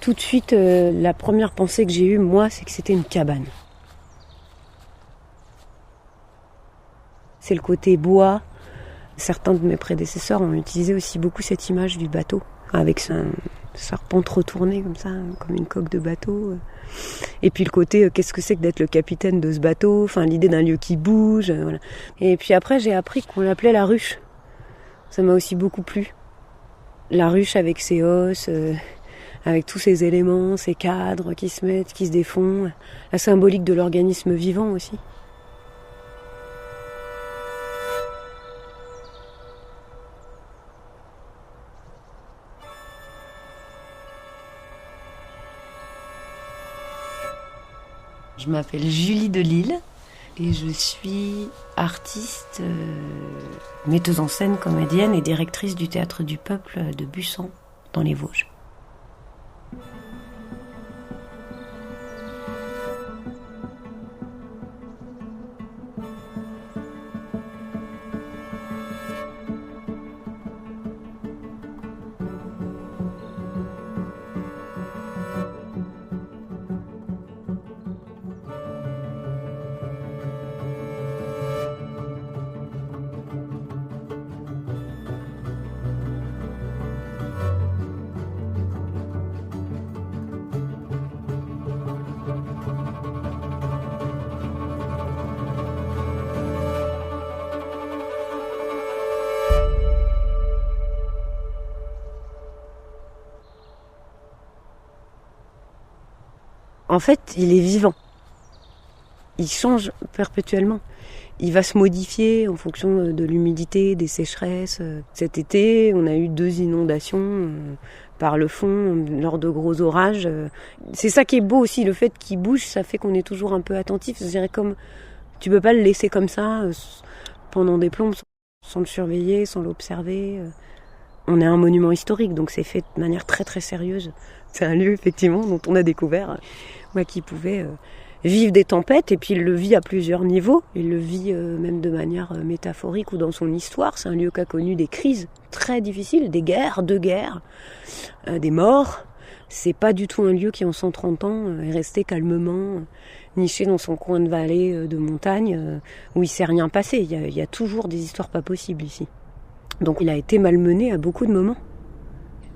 Tout de suite, la première pensée que j'ai eue, moi, c'est que c'était une cabane. C'est le côté bois. Certains de mes prédécesseurs ont utilisé aussi beaucoup cette image du bateau, avec un serpent retourné comme ça, comme une coque de bateau. Et puis le côté, qu'est-ce que c'est que d'être le capitaine de ce bateau, enfin l'idée d'un lieu qui bouge, voilà. Et puis après, j'ai appris qu'on l'appelait la ruche. Ça m'a aussi beaucoup plu. La ruche avec ses os, avec tous ces éléments, ces cadres qui se mettent, qui se défont. La symbolique de l'organisme vivant aussi. Je m'appelle Julie Delisle et je suis artiste, metteuse en scène, comédienne et directrice du Théâtre du Peuple de Bussan, dans les Vosges. En fait, il est vivant. Il change perpétuellement. Il va se modifier en fonction de l'humidité, des sécheresses. Cet été, on a eu 2 inondations par le fond lors de gros orages. C'est ça qui est beau aussi, le fait qu'il bouge, ça fait qu'on est toujours un peu attentif. Je dirais comme tu peux pas le laisser comme ça pendant des plombes sans le surveiller, sans l'observer. On est un monument historique, donc c'est fait de manière très très sérieuse. C'est un lieu effectivement dont on a découvert qui pouvait vivre des tempêtes, et puis il le vit à plusieurs niveaux. Il le vit même de manière métaphorique ou dans son histoire. C'est un lieu qui a connu des crises très difficiles, des guerres, 2 guerres, des morts. C'est pas du tout un lieu qui en 130 ans est resté calmement niché dans son coin de vallée de montagne où il s'est rien passé. Il y a toujours des histoires pas possibles ici. Donc il a été malmené à beaucoup de moments.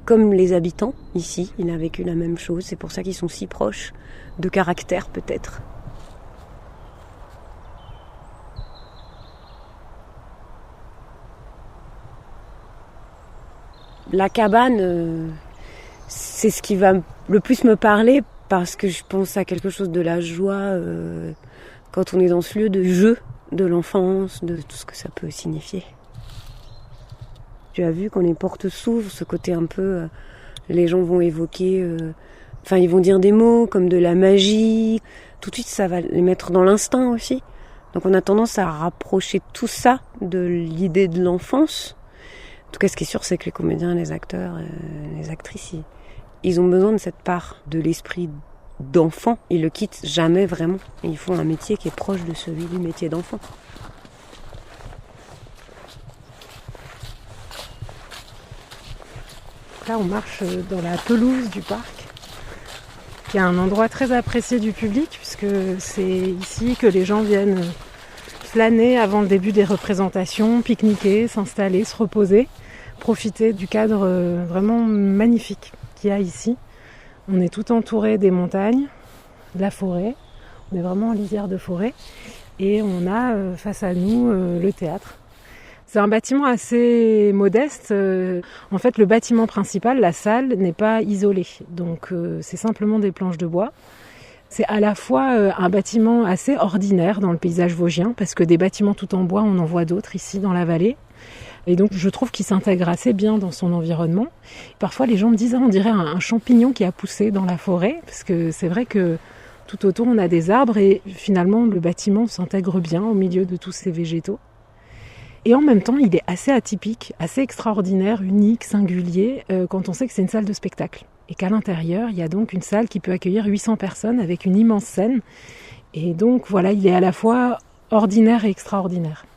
Comme les habitants ici, il a vécu la même chose. C'est pour ça qu'ils sont si proches de caractère peut-être. La cabane, c'est ce qui va le plus me parler parce que je pense à quelque chose de la joie quand on est dans ce lieu de jeu, de l'enfance, de tout ce que ça peut signifier. Tu as vu quand les portes s'ouvrent, ce côté un peu, les gens vont évoquer, ils vont dire des mots comme de la magie. Tout de suite, ça va les mettre dans l'instinct aussi. Donc on a tendance à rapprocher tout ça de l'idée de l'enfance. En tout cas, ce qui est sûr, c'est que les comédiens, les acteurs, les actrices, ils ont besoin de cette part de l'esprit d'enfant. Ils le quittent jamais vraiment. Ils font un métier qui est proche de celui du métier d'enfant. Là, on marche dans la pelouse du parc, qui est un endroit très apprécié du public, puisque c'est ici que les gens viennent flâner avant le début des représentations, pique-niquer, s'installer, se reposer, profiter du cadre vraiment magnifique qu'il y a ici. On est tout entouré des montagnes, de la forêt, on est vraiment en lisière de forêt, et on a face à nous le théâtre. C'est un bâtiment assez modeste. En fait, le bâtiment principal, la salle, n'est pas isolé. Donc, c'est simplement des planches de bois. C'est à la fois un bâtiment assez ordinaire dans le paysage vosgien, parce que des bâtiments tout en bois, on en voit d'autres ici dans la vallée. Et donc, je trouve qu'il s'intègre assez bien dans son environnement. Parfois, les gens me disent, on dirait un champignon qui a poussé dans la forêt, parce que c'est vrai que tout autour, on a des arbres, et finalement, le bâtiment s'intègre bien au milieu de tous ces végétaux. Et en même temps, il est assez atypique, assez extraordinaire, unique, singulier, quand on sait que c'est une salle de spectacle. Et qu'à l'intérieur, il y a donc une salle qui peut accueillir 800 personnes avec une immense scène. Et donc, voilà, il est à la fois ordinaire et extraordinaire.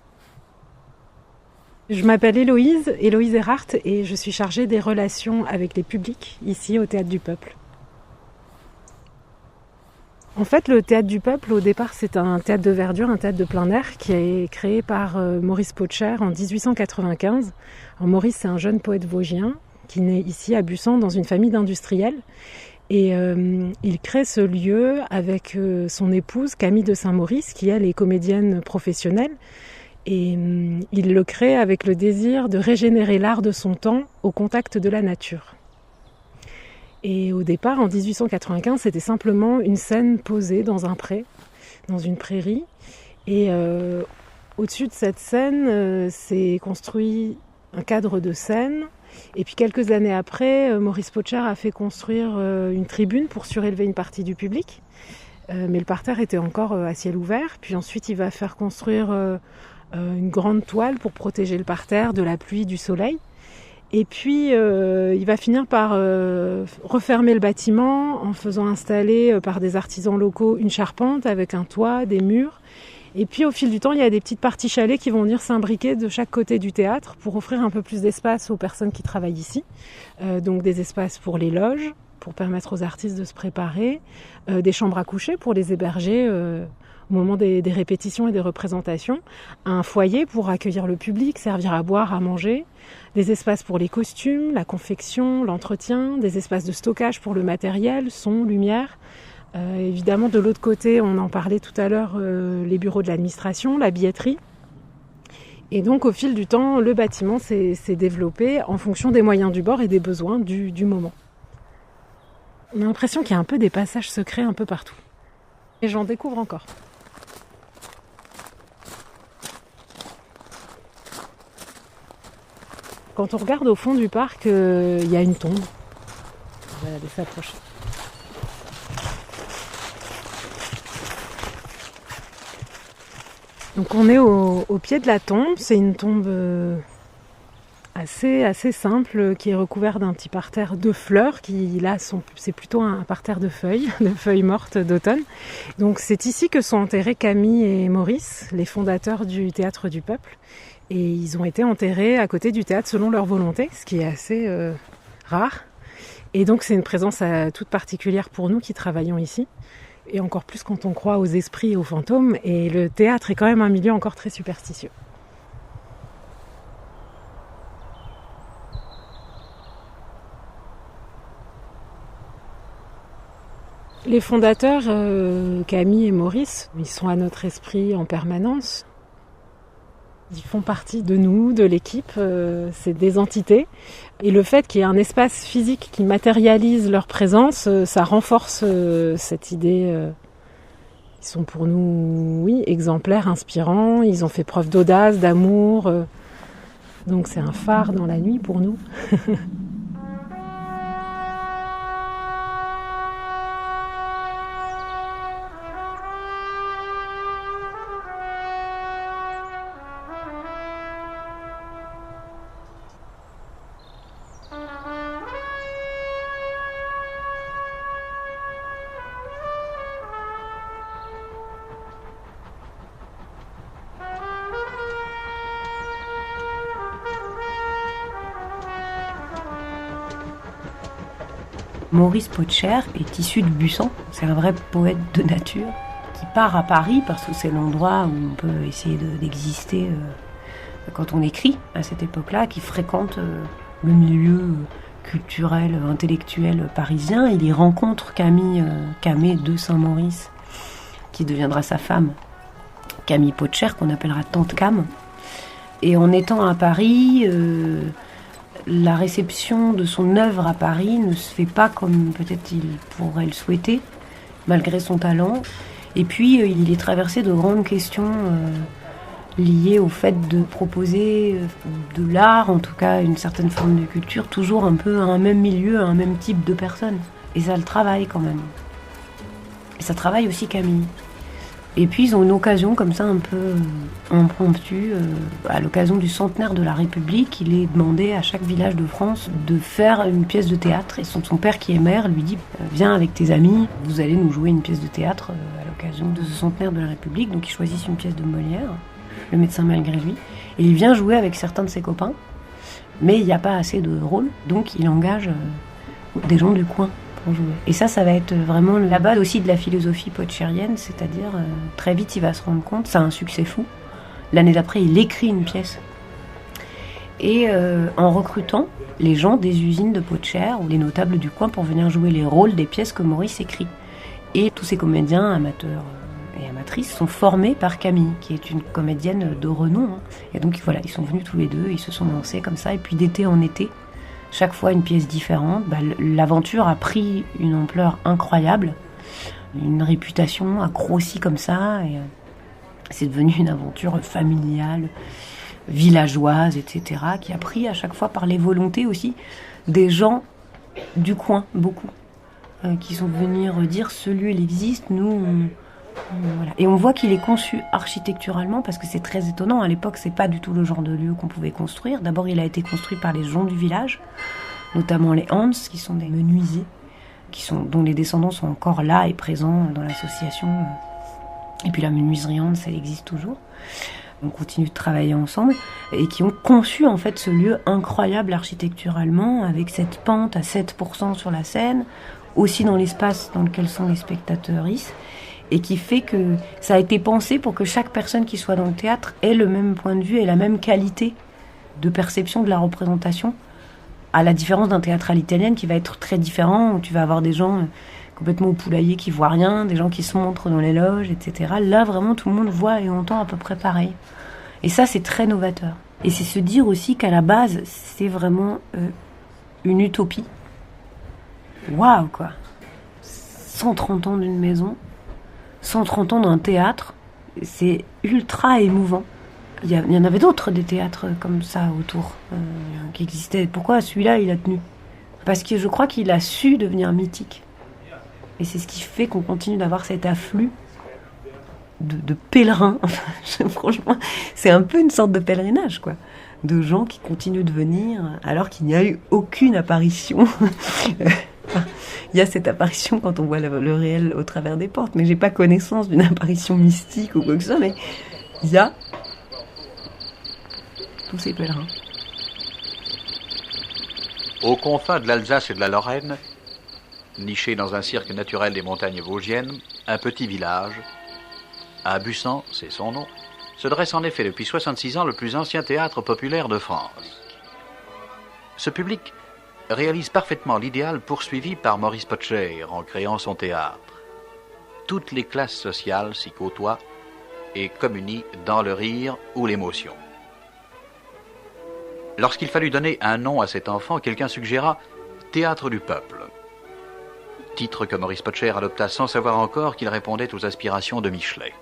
Je m'appelle Héloïse Erhardt, et je suis chargée des relations avec les publics, ici au Théâtre du Peuple. En fait, le Théâtre du Peuple, au départ, c'est un théâtre de verdure, un théâtre de plein air qui est créé par Maurice Potcher en 1895. Alors, Maurice, c'est un jeune poète vosgien qui naît ici à Bussan dans une famille d'industriels. Et il crée ce lieu avec son épouse Camille de Saint-Maurice, qui elle est comédienne professionnelle. Et il le crée avec le désir de régénérer l'art de son temps au contact de la nature. Et au départ, en 1895, c'était simplement une scène posée dans un pré, dans une prairie. Et au-dessus de cette scène, s'est construit un cadre de scène. Et puis quelques années après, Maurice Potcher a fait construire une tribune pour surélever une partie du public. Mais le parterre était encore à ciel ouvert. Puis ensuite, il va faire construire une grande toile pour protéger le parterre de la pluie, du soleil. Et puis, il va finir par refermer le bâtiment en faisant installer par des artisans locaux une charpente avec un toit, des murs. Et puis, au fil du temps, il y a des petites parties chalets qui vont venir s'imbriquer de chaque côté du théâtre pour offrir un peu plus d'espace aux personnes qui travaillent ici. Donc, des espaces pour les loges, pour permettre aux artistes de se préparer, des chambres à coucher pour les héberger au moment des répétitions et des représentations, un foyer pour accueillir le public, servir à boire, à manger, des espaces pour les costumes, la confection, l'entretien, des espaces de stockage pour le matériel, son, lumière. Évidemment, de l'autre côté, on en parlait tout à l'heure, les bureaux de l'administration, la billetterie. Et donc, au fil du temps, le bâtiment s'est développé en fonction des moyens du bord et des besoins du moment. On a l'impression qu'il y a un peu des passages secrets un peu partout. Et j'en découvre encore. Quand on regarde au fond du parc, il y a une tombe. On va aller s'approcher. Donc on est au pied de la tombe. C'est une tombe assez simple qui est recouverte d'un petit parterre de fleurs qui là c'est plutôt un parterre de feuilles mortes d'automne. Donc c'est ici que sont enterrés Camille et Maurice, les fondateurs du Théâtre du Peuple. Et ils ont été enterrés à côté du théâtre selon leur volonté, ce qui est assez rare. Et donc c'est une présence toute particulière pour nous qui travaillons ici. Et encore plus quand on croit aux esprits et aux fantômes. Et le théâtre est quand même un milieu encore très superstitieux. Les fondateurs, Camille et Maurice, ils sont à notre esprit en permanence. Ils font partie de nous, de l'équipe, c'est des entités. Et le fait qu'il y ait un espace physique qui matérialise leur présence, ça renforce cette idée. Ils sont pour nous, oui, exemplaires, inspirants. Ils ont fait preuve d'audace, d'amour. Donc c'est un phare dans la nuit pour nous. Maurice Potcher est issu de Bussan, c'est un vrai poète de nature qui part à Paris parce que c'est l'endroit où on peut essayer d'exister quand on écrit à cette époque-là, qui fréquente le milieu culturel, intellectuel parisien. Il y rencontre Camille de Saint-Maurice, qui deviendra sa femme, Camille Potcher, qu'on appellera Tante Cam. Et en étant à Paris, la réception de son œuvre à Paris ne se fait pas comme peut-être il pourrait le souhaiter, malgré son talent. Et puis, il est traversé de grandes questions liées au fait de proposer de l'art, en tout cas une certaine forme de culture, toujours un peu à un même milieu, à un même type de personnes. Et ça le travaille quand même. Et ça travaille aussi Camille. Et puis ils ont une occasion comme ça un peu impromptue, à l'occasion du centenaire de la République, il est demandé à chaque village de France de faire une pièce de théâtre. Et son père qui est maire lui dit viens avec tes amis, vous allez nous jouer une pièce de théâtre à l'occasion de ce centenaire de la République. Donc ils choisissent une pièce de Molière, Le médecin malgré lui, et il vient jouer avec certains de ses copains, mais il n'y a pas assez de rôle, donc il engage des gens du coin pour jouer. Et ça va être vraiment la base aussi de la philosophie potchérienne, c'est-à-dire très vite il va se rendre compte, ça a un succès fou. L'année d'après, il écrit une pièce. Et en recrutant les gens des usines de Potcher ou les notables du coin pour venir jouer les rôles des pièces que Maurice écrit. Et tous ces comédiens amateurs et amatrices sont formés par Camille, qui est une comédienne de renom. Et donc voilà, ils sont venus tous les deux, ils se sont lancés comme ça. Et puis d'été en été, chaque fois une pièce différente. L'aventure a pris une ampleur incroyable. Une réputation a grossi comme ça. Et c'est devenu une aventure familiale, villageoise, etc. qui a pris à chaque fois par les volontés aussi des gens du coin, beaucoup. Qui sont venus redire ce lieu il existe, nous voilà. Et on voit qu'il est conçu architecturalement parce que c'est très étonnant, à l'époque c'est pas du tout le genre de lieu qu'on pouvait construire. D'abord il a été construit par les gens du village, notamment les Hans qui sont des menuisiers dont les descendants sont encore là et présents dans l'association. Et puis la menuiserie Hans elle existe toujours, on continue de travailler ensemble, et qui ont conçu en fait ce lieu incroyable architecturalement avec cette pente à 7% sur la scène, aussi dans l'espace dans lequel sont les spectateurs, et qui fait que ça a été pensé pour que chaque personne qui soit dans le théâtre ait le même point de vue et la même qualité de perception de la représentation, à la différence d'un théâtre à l'italienne qui va être très différent, où tu vas avoir des gens complètement au poulailler qui voient rien, des gens qui se montrent dans les loges, etc. Là, vraiment, tout le monde voit et entend à peu près pareil. Et ça, c'est très novateur. Et c'est se dire aussi qu'à la base, c'est vraiment une utopie. Waouh, quoi. 130 ans d'une maison, 130 ans d'un théâtre, c'est ultra émouvant. Il y en avait d'autres, des théâtres comme ça autour, qui existaient. Pourquoi celui-là, il a tenu ? Parce que je crois qu'il a su devenir mythique. Et c'est ce qui fait qu'on continue d'avoir cet afflux de pèlerins. Franchement, c'est un peu une sorte de pèlerinage, quoi. De gens qui continuent de venir alors qu'il n'y a eu aucune apparition. Il y a cette apparition quand on voit le réel au travers des portes, mais j'ai pas connaissance d'une apparition mystique ou quoi que ce soit, mais il y a tous ces pèlerins. Aux confins de l'Alsace et de la Lorraine, niché dans un cirque naturel des montagnes vosgiennes, un petit village, à Bussan, c'est son nom, se dresse en effet depuis 66 ans le plus ancien théâtre populaire de France. Ce public réalise parfaitement l'idéal poursuivi par Maurice Potcher en créant son théâtre. Toutes les classes sociales s'y côtoient et communient dans le rire ou l'émotion. Lorsqu'il fallut donner un nom à cet enfant, quelqu'un suggéra « Théâtre du peuple », titre que Maurice Potcher adopta sans savoir encore qu'il répondait aux aspirations de Michelet.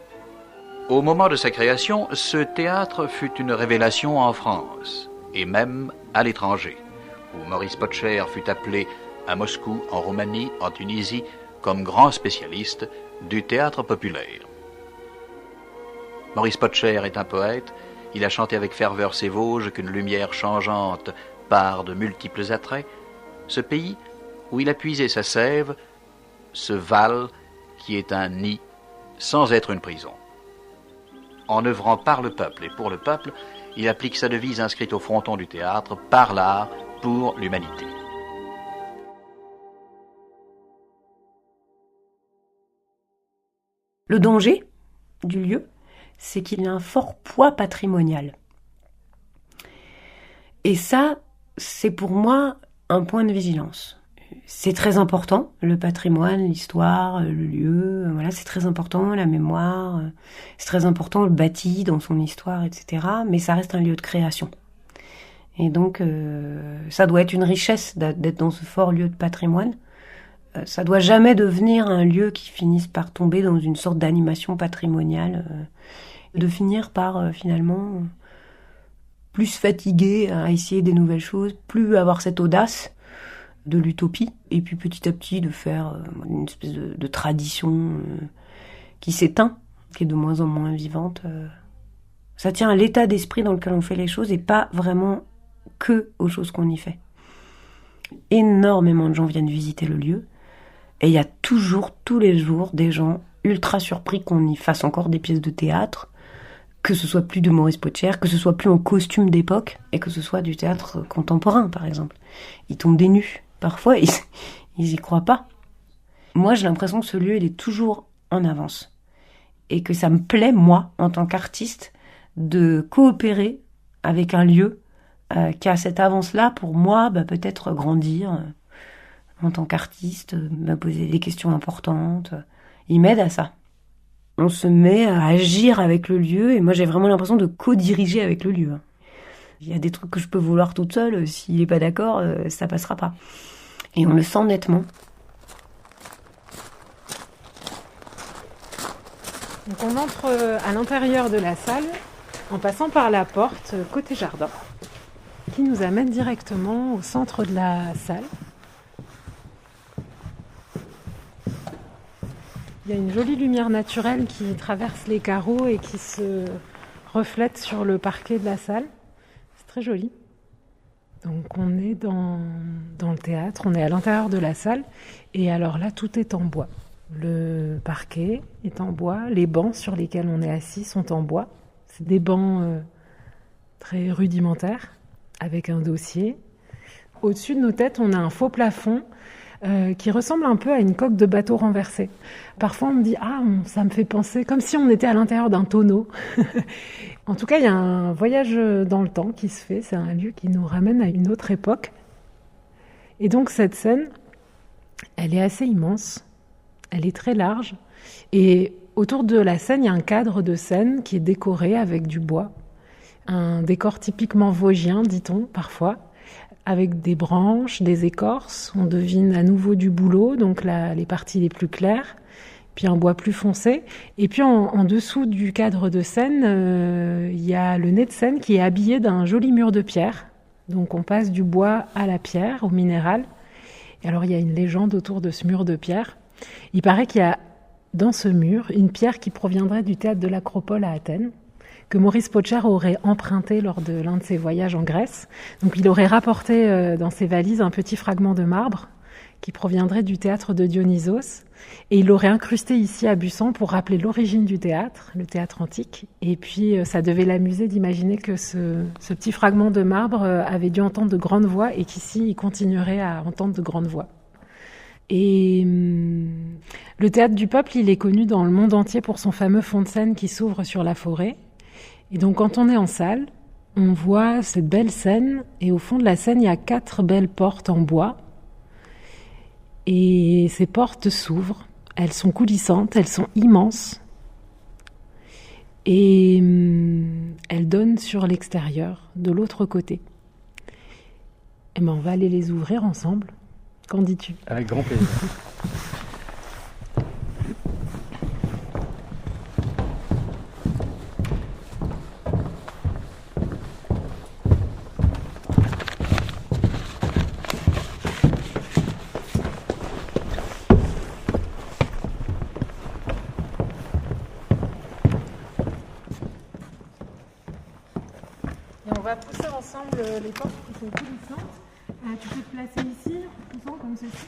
Au moment de sa création, ce théâtre fut une révélation en France, et même à l'étranger, où Maurice Potcher fut appelé à Moscou, en Roumanie, en Tunisie, comme grand spécialiste du théâtre populaire. Maurice Potcher est un poète, il a chanté avec ferveur ces Vosges qu'une lumière changeante part de multiples attraits, ce pays où il a puisé sa sève, ce Val qui est un nid sans être une prison. En œuvrant par le peuple et pour le peuple, il applique sa devise inscrite au fronton du théâtre, par l'art, pour l'humanité. Le danger du lieu, c'est qu'il y a un fort poids patrimonial. Et ça, c'est pour moi un point de vigilance. C'est très important, le patrimoine, l'histoire, le lieu, voilà, c'est très important, la mémoire, c'est très important le bâti dans son histoire, etc. Mais ça reste un lieu de création. Et donc, ça doit être une richesse d'être dans ce fort lieu de patrimoine. Ça doit jamais devenir un lieu qui finisse par tomber dans une sorte d'animation patrimoniale, de finir par finalement plus fatigué à essayer des nouvelles choses, plus avoir cette audace de l'utopie, et puis petit à petit de faire une espèce de tradition qui s'éteint, qui est de moins en moins vivante. Ça tient à l'état d'esprit dans lequel on fait les choses et pas vraiment que aux choses qu'on y fait. Énormément de gens viennent visiter le lieu, et il y a toujours, tous les jours, des gens ultra surpris qu'on y fasse encore des pièces de théâtre, que ce soit plus de Maurice Potcher, que ce soit plus en costume d'époque, et que ce soit du théâtre contemporain, par exemple. Ils tombent des nues. Parfois, ils y croient pas. moi j'ai l'impression que ce lieu il est toujours en avance. Et que ça me plaît, moi, en tant qu'artiste, de coopérer avec un lieu qui a cette avance-là pour moi, peut-être grandir en tant qu'artiste, me poser des questions importantes. Il m'aide à ça. On se met à agir avec le lieu et moi j'ai vraiment l'impression de co-diriger avec le lieu. Il y a des trucs que je peux vouloir toute seule, s'il n'est pas d'accord, ça passera pas. Et on le sent nettement. Donc on entre à l'intérieur de la salle en passant par la porte côté jardin qui nous amène directement au centre de la salle. Il y a une jolie lumière naturelle qui traverse les carreaux et qui se reflète sur le parquet de la salle. C'est très joli. Donc on est dans le théâtre, on est à l'intérieur de la salle et alors là tout est en bois. Le parquet est en bois, les bancs sur lesquels on est assis sont en bois. C'est des bancs très rudimentaires, avec un dossier. Au-dessus de nos têtes, on a un faux plafond qui ressemble un peu à une coque de bateau renversée. Parfois, on me dit « Ah, ça me fait penser comme si on était à l'intérieur d'un tonneau. » En tout cas, il y a un voyage dans le temps qui se fait. C'est un lieu qui nous ramène à une autre époque. Et donc, cette scène, elle est assez immense. Elle est très large et autour de la scène, il y a un cadre de scène qui est décoré avec du bois. Un décor typiquement vosgien, dit-on parfois, avec des branches, des écorces. On devine à nouveau du bouleau, donc les parties les plus claires, puis un bois plus foncé. Et puis en dessous du cadre de scène, il y a le nez de scène qui est habillé d'un joli mur de pierre. Donc on passe du bois à la pierre, au minéral. Et alors il y a une légende autour de ce mur de pierre. Il paraît qu'il y a dans ce mur une pierre qui proviendrait du théâtre de l'Acropole à Athènes, que Maurice Potcher aurait emprunté lors de l'un de ses voyages en Grèce. Donc il aurait rapporté dans ses valises un petit fragment de marbre qui proviendrait du théâtre de Dionysos et il l'aurait incrusté ici à Busan pour rappeler l'origine du théâtre, le théâtre antique. Et puis ça devait l'amuser d'imaginer que ce petit fragment de marbre avait dû entendre de grandes voix et qu'ici il continuerait à entendre de grandes voix. Et le théâtre du peuple, il est connu dans le monde entier pour son fameux fond de scène qui s'ouvre sur la forêt. Et donc quand on est en salle, on voit cette belle scène et au fond de la scène, il y a 4 belles portes en bois. Et ces portes s'ouvrent, elles sont coulissantes, elles sont immenses. Et elles donnent sur l'extérieur, de l'autre côté. Et on va aller les ouvrir ensemble. Qu'en dis-tu ? Avec grand plaisir. Et on va pousser ensemble les portes qui sont coulissantes. Tu peux te placer ici, poussant comme ceci.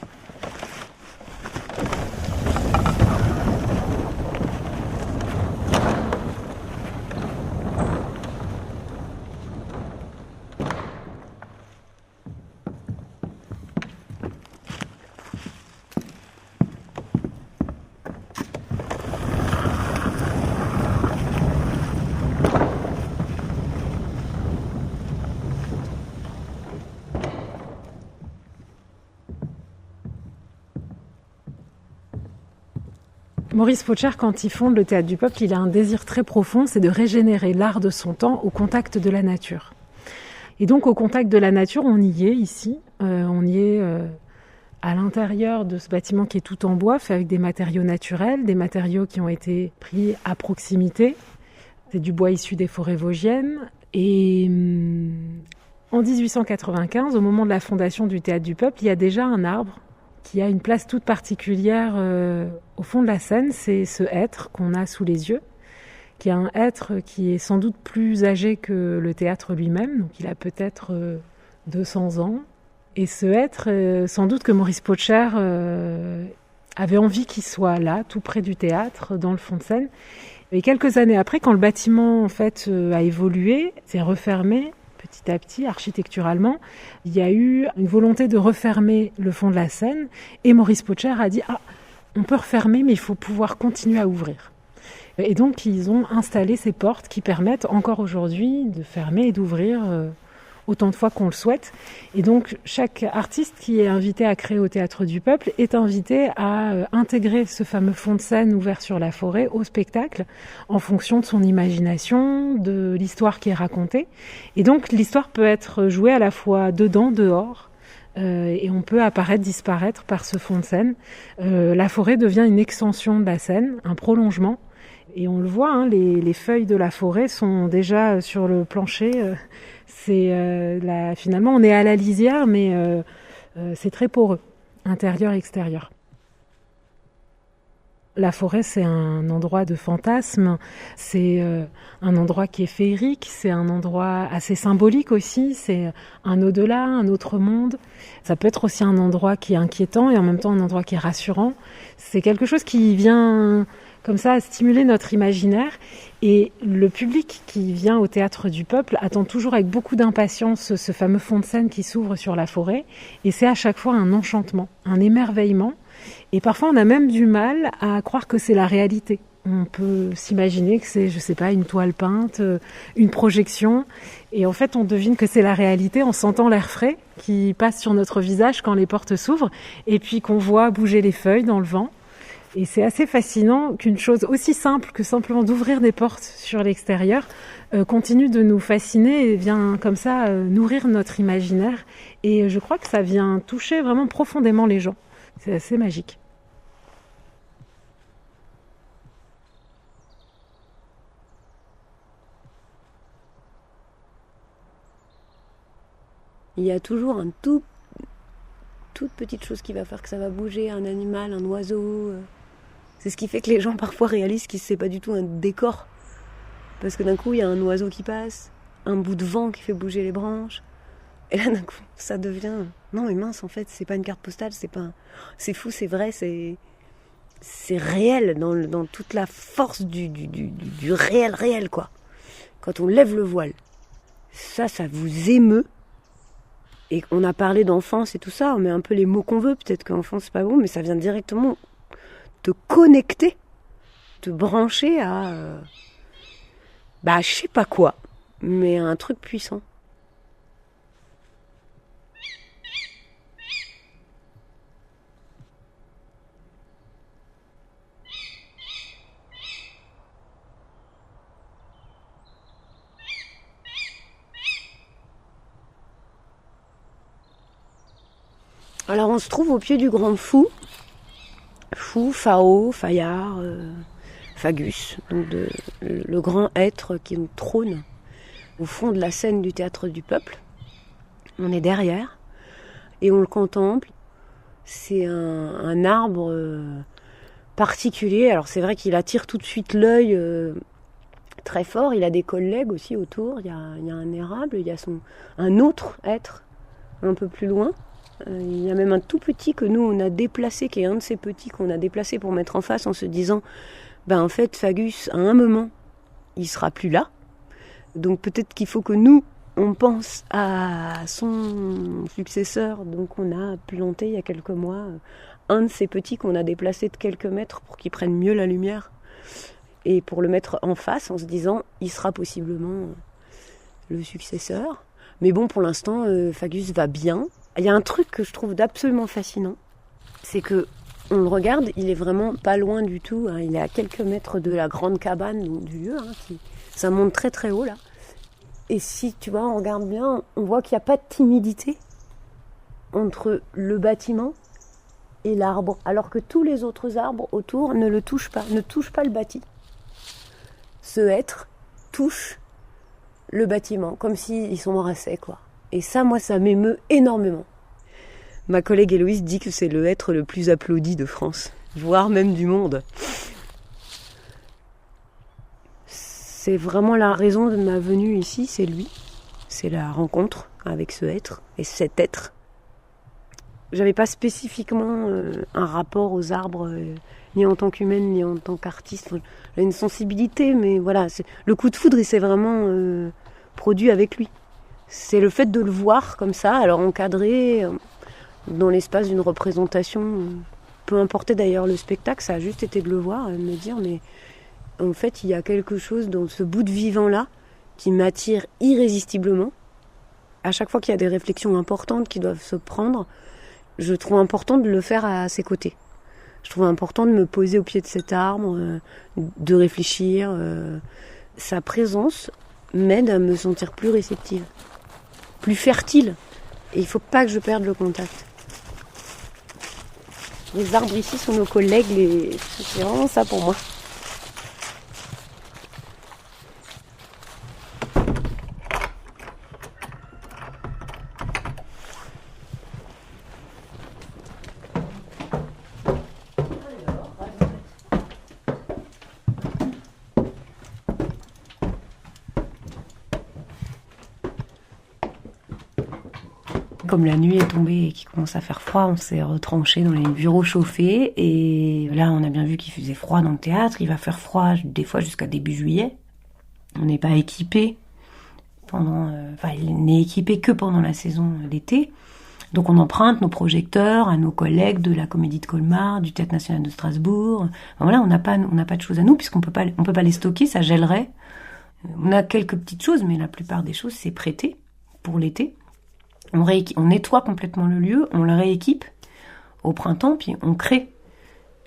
Maurice Potcher, quand il fonde le Théâtre du Peuple, il a un désir très profond, c'est de régénérer l'art de son temps au contact de la nature. Et donc au contact de la nature, on y est ici, on y est à l'intérieur de ce bâtiment qui est tout en bois, fait avec des matériaux naturels, des matériaux qui ont été pris à proximité. C'est du bois issu des forêts vosgiennes. Et en 1895, au moment de la fondation du Théâtre du Peuple, il y a déjà un arbre qui a une place toute particulière au fond de la scène. C'est ce hêtre qu'on a sous les yeux, qui est un hêtre qui est sans doute plus âgé que le théâtre lui-même, donc il a peut-être 200 ans. Et ce hêtre, sans doute que Maurice Potcher avait envie qu'il soit là, tout près du théâtre, dans le fond de scène. Et quelques années après, quand le bâtiment en fait a évolué, s'est refermé petit à petit, architecturalement, il y a eu une volonté de refermer le fond de la scène. Et Maurice Potcher a dit « Ah, on peut refermer, mais il faut pouvoir continuer à ouvrir. Et donc, ils ont installé ces portes qui permettent encore aujourd'hui de fermer et d'ouvrir autant de fois qu'on le souhaite. Et donc, chaque artiste qui est invité à créer au Théâtre du Peuple est invité à intégrer ce fameux fond de scène ouvert sur la forêt au spectacle en fonction de son imagination, de l'histoire qui est racontée. Et donc, l'histoire peut être jouée à la fois dedans, dehors, et on peut apparaître, disparaître par ce fond de scène. La forêt devient une extension de la scène, un prolongement. Et on le voit, hein, les feuilles de la forêt sont déjà sur le plancher. Finalement, on est à la lisière, mais c'est très poreux, intérieur-extérieur. La forêt, c'est un endroit de fantasme, c'est un endroit qui est féerique, c'est un endroit assez symbolique aussi, c'est un au-delà, un autre monde. Ça peut être aussi un endroit qui est inquiétant et en même temps un endroit qui est rassurant. C'est quelque chose qui vient comme ça à stimuler notre imaginaire. Et le public qui vient au Théâtre du Peuple attend toujours avec beaucoup d'impatience ce fameux fond de scène qui s'ouvre sur la forêt. Et c'est à chaque fois un enchantement, un émerveillement. Et parfois, on a même du mal à croire que c'est la réalité. On peut s'imaginer que c'est, je sais pas, une toile peinte, une projection. Et en fait, on devine que c'est la réalité en sentant l'air frais qui passe sur notre visage quand les portes s'ouvrent. Et puis qu'on voit bouger les feuilles dans le vent. Et c'est assez fascinant qu'une chose aussi simple que simplement d'ouvrir des portes sur l'extérieur continue de nous fasciner et vient comme ça nourrir notre imaginaire. Et je crois que ça vient toucher vraiment profondément les gens. C'est assez magique. Il y a toujours toute petite chose qui va faire que ça va bouger, un animal, un oiseau. C'est ce qui fait que les gens parfois réalisent que c'est pas du tout un décor. Parce que d'un coup, il y a un oiseau qui passe, un bout de vent qui fait bouger les branches. Et là, d'un coup, ça devient... Non mais mince, en fait, c'est pas une carte postale, c'est fou, c'est vrai, c'est réel dans toute la force du réel, quoi. Quand on lève le voile, ça vous émeut. Et on a parlé d'enfance et tout ça, on met un peu les mots qu'on veut, peut-être qu'enfance c'est pas bon, mais ça vient directement te connecter, te brancher à... je sais pas quoi, mais un truc puissant. Alors on se trouve au pied du Grand Fou, Fao, Fayard, Fagus, donc le grand être qui nous trône au fond de la scène du Théâtre du Peuple. On est derrière et on le contemple. C'est un arbre particulier. Alors c'est vrai qu'il attire tout de suite l'œil très fort. Il a des collègues aussi autour. Il y a un érable, il y a un autre être un peu plus loin. Il y a même un tout petit que nous on a déplacé, qui est un de ces petits qu'on a déplacé pour mettre en face en se disant en fait Fagus à un moment il sera plus là, donc peut-être qu'il faut que nous on pense à son successeur. Donc on a planté il y a quelques mois un de ces petits qu'on a déplacé de quelques mètres pour qu'il prenne mieux la lumière et pour le mettre en face en se disant il sera possiblement le successeur. Mais bon, pour l'instant Fagus va bien. Il y a un truc que je trouve d'absolument fascinant, c'est que on le regarde, il est vraiment pas loin du tout, hein, il est à quelques mètres de la grande cabane du lieu, ça monte très très haut là. Et si tu vois, on regarde bien, on voit qu'il n'y a pas de timidité entre le bâtiment et l'arbre, alors que tous les autres arbres autour ne le touchent pas, ne touchent pas le bâti. Ce être touche le bâtiment, comme s'il s'embrassait, quoi. Et ça, moi, ça m'émeut énormément. Ma collègue Héloïse dit que c'est le être le plus applaudi de France, voire même du monde. C'est vraiment la raison de ma venue ici, c'est lui. C'est la rencontre avec ce être et cet être. J'avais pas spécifiquement un rapport aux arbres, ni en tant qu'humaine, ni en tant qu'artiste. J'ai une sensibilité, mais voilà, le coup de foudre, il s'est vraiment produit avec lui. C'est le fait de le voir comme ça, alors encadré dans l'espace d'une représentation peu importait d'ailleurs le spectacle, ça a juste été de le voir et de me dire mais en fait il y a quelque chose dans ce bout de vivant-là qui m'attire irrésistiblement. À chaque fois qu'il y a des réflexions importantes qui doivent se prendre, je trouve important de le faire à ses côtés. Je trouve important de me poser au pied de cet arbre, de réfléchir. Sa présence m'aide à me sentir plus réceptive, plus fertile. Et il ne faut pas que je perde le contact. Les arbres ici sont nos collègues, c'est vraiment ça pour moi. Comme la nuit est tombée et qu'il commence à faire froid, on s'est retranché dans les bureaux chauffés. Et là, on a bien vu qu'il faisait froid dans le théâtre. Il va faire froid des fois jusqu'à début juillet. On n'est pas équipé il n'est équipé que pendant la saison d'été. Donc on emprunte nos projecteurs à nos collègues de la Comédie de Colmar, du Théâtre National de Strasbourg. Voilà, on n'a pas de choses à nous puisqu'on peut pas les stocker, ça gèlerait. On a quelques petites choses, mais la plupart des choses c'est prêté pour l'été. On nettoie complètement le lieu, on le rééquipe au printemps, puis on crée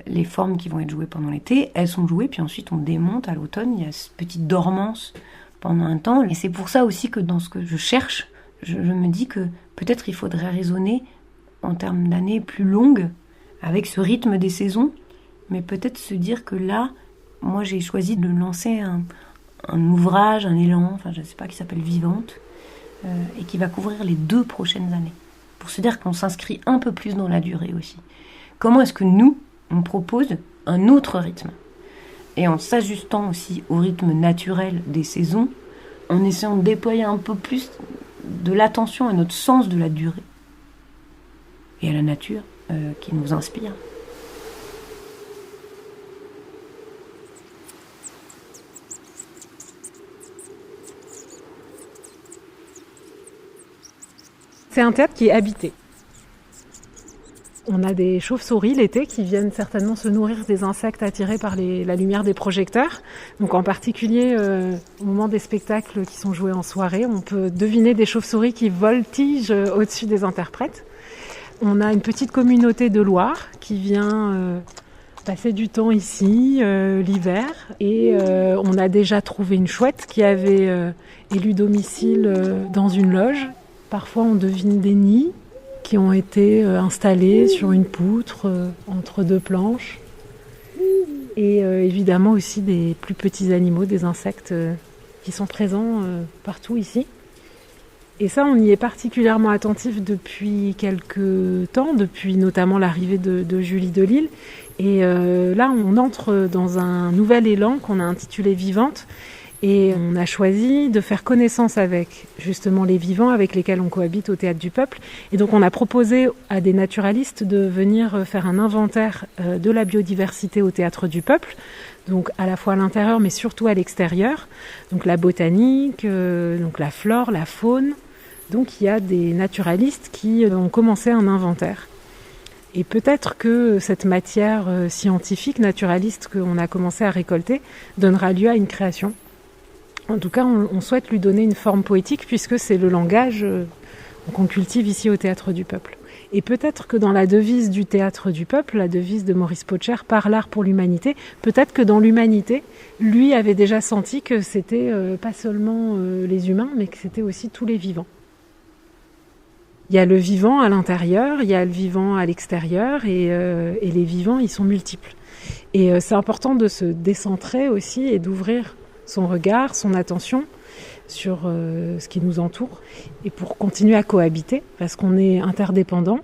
les formes qui vont être jouées pendant l'été. Elles sont jouées, puis ensuite on démonte à l'automne. Il y a cette petite dormance pendant un temps. Et c'est pour ça aussi que dans ce que je cherche, je me dis que peut-être il faudrait raisonner en termes d'années plus longues, avec ce rythme des saisons, mais peut-être se dire que là, moi j'ai choisi de lancer un ouvrage, un élan, je ne sais pas, qui s'appelle Vivante, et qui va couvrir les 2 prochaines années, pour se dire qu'on s'inscrit un peu plus dans la durée aussi. Comment est-ce que nous, on propose un autre rythme, et en s'ajustant aussi au rythme naturel des saisons, en essayant de déployer un peu plus de l'attention à notre sens de la durée, et à la nature qui nous inspire. C'est un théâtre qui est habité. On a des chauves-souris l'été qui viennent certainement se nourrir des insectes attirés par la lumière des projecteurs. Donc en particulier au moment des spectacles qui sont joués en soirée, on peut deviner des chauves-souris qui voltigent au-dessus des interprètes. On a une petite communauté de Loire qui vient passer du temps ici l'hiver. Et on a déjà trouvé une chouette qui avait élu domicile dans une loge. Parfois, on devine des nids qui ont été installés sur une poutre entre 2 planches. Et évidemment aussi des plus petits animaux, des insectes qui sont présents partout ici. Et ça, on y est particulièrement attentif depuis quelques temps, depuis notamment l'arrivée de Julie Delisle. Et là, on entre dans un nouvel élan qu'on a intitulé Vivante. Et on a choisi de faire connaissance avec justement les vivants avec lesquels on cohabite au Théâtre du Peuple. Et donc on a proposé à des naturalistes de venir faire un inventaire de la biodiversité au Théâtre du Peuple, donc à la fois à l'intérieur mais surtout à l'extérieur. Donc la botanique, donc la flore, la faune. Donc il y a des naturalistes qui ont commencé un inventaire. Et peut-être que cette matière scientifique, naturaliste qu'on a commencé à récolter donnera lieu à une création. En tout cas, on souhaite lui donner une forme poétique puisque c'est le langage qu'on cultive ici au Théâtre du Peuple. Et peut-être que dans la devise du Théâtre du Peuple, la devise de Maurice Potcher, par l'art pour l'humanité, peut-être que dans l'humanité, lui avait déjà senti que c'était pas seulement les humains, mais que c'était aussi tous les vivants. Il y a le vivant à l'intérieur, il y a le vivant à l'extérieur, et les vivants, ils sont multiples. Et c'est important de se décentrer aussi et d'ouvrir son regard, son attention sur ce qui nous entoure et pour continuer à cohabiter parce qu'on est interdépendants.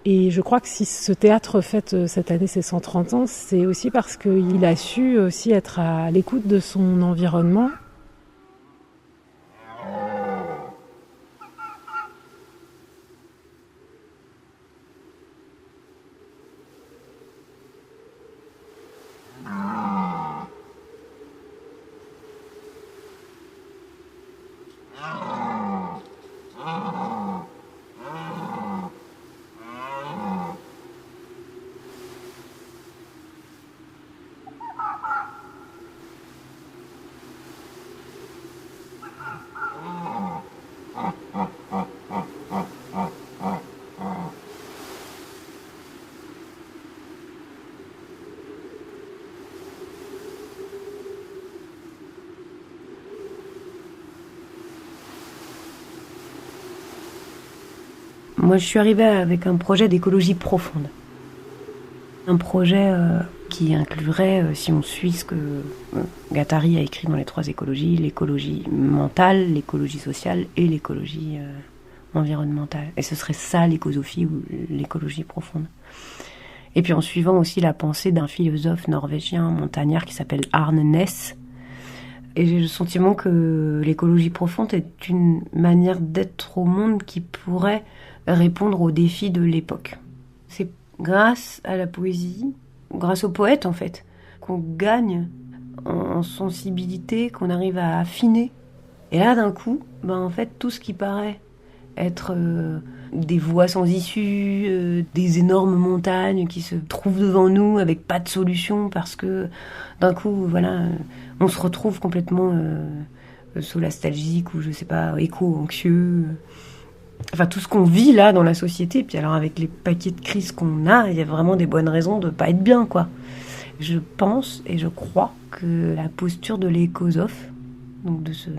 Et je crois que si ce théâtre fête cette année ses 130 ans, c'est aussi parce qu'il a su aussi être à l'écoute de son environnement. Moi, je suis arrivée avec un projet d'écologie profonde. Un projet qui inclurait, si on suit ce que Guattari a écrit dans les 3 écologies, l'écologie mentale, l'écologie sociale et l'écologie environnementale. Et ce serait ça l'écosophie ou l'écologie profonde. Et puis en suivant aussi la pensée d'un philosophe norvégien montagnard qui s'appelle Arne Næss. Et j'ai le sentiment que l'écologie profonde est une manière d'être au monde qui pourrait répondre aux défis de l'époque. C'est grâce à la poésie, grâce aux poètes en fait, qu'on gagne en sensibilité, qu'on arrive à affiner. Et là d'un coup, en fait tout ce qui paraît être des voies sans issue, des énormes montagnes qui se trouvent devant nous avec pas de solution parce que d'un coup on se retrouve complètement solastalgique ou je sais pas, éco-anxieux. Enfin, tout ce qu'on vit là dans la société, puis alors avec les paquets de crises qu'on a, il y a vraiment des bonnes raisons de pas être bien, quoi. Je pense et je crois que la posture de l'écosophe, donc de ce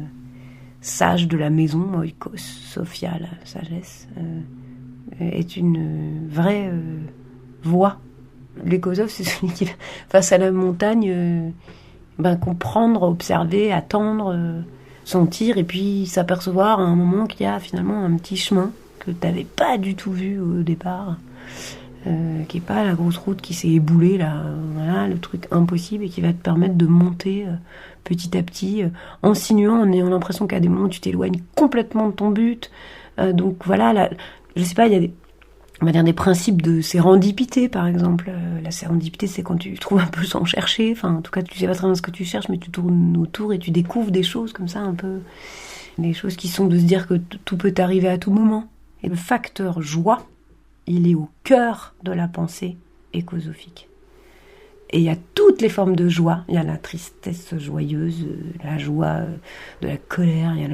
sage de la maison, oikos, sophia, la sagesse, est une vraie voie. L'écosophe, c'est celui qui, face à la montagne, comprendre, observer, attendre, sentir et puis s'apercevoir à un moment qu'il y a finalement un petit chemin que tu n'avais pas du tout vu au départ, qui n'est pas la grosse route qui s'est éboulée là, voilà, le truc impossible et qui va te permettre de monter petit à petit, en sinuant, en ayant l'impression qu'à des moments tu t'éloignes complètement de ton but. Donc voilà, là, je sais pas, il y a on va dire des principes de sérendipité, par exemple. La sérendipité, c'est quand tu trouves un peu sans chercher. Enfin, en tout cas, tu sais pas très bien ce que tu cherches, mais tu tournes autour et tu découvres des choses comme ça, un peu. Des choses qui sont de se dire que tout peut arriver à tout moment. Et le facteur joie, il est au cœur de la pensée écosophique. Et il y a toutes les formes de joie. Il y a la tristesse joyeuse, la joie de la colère, il y a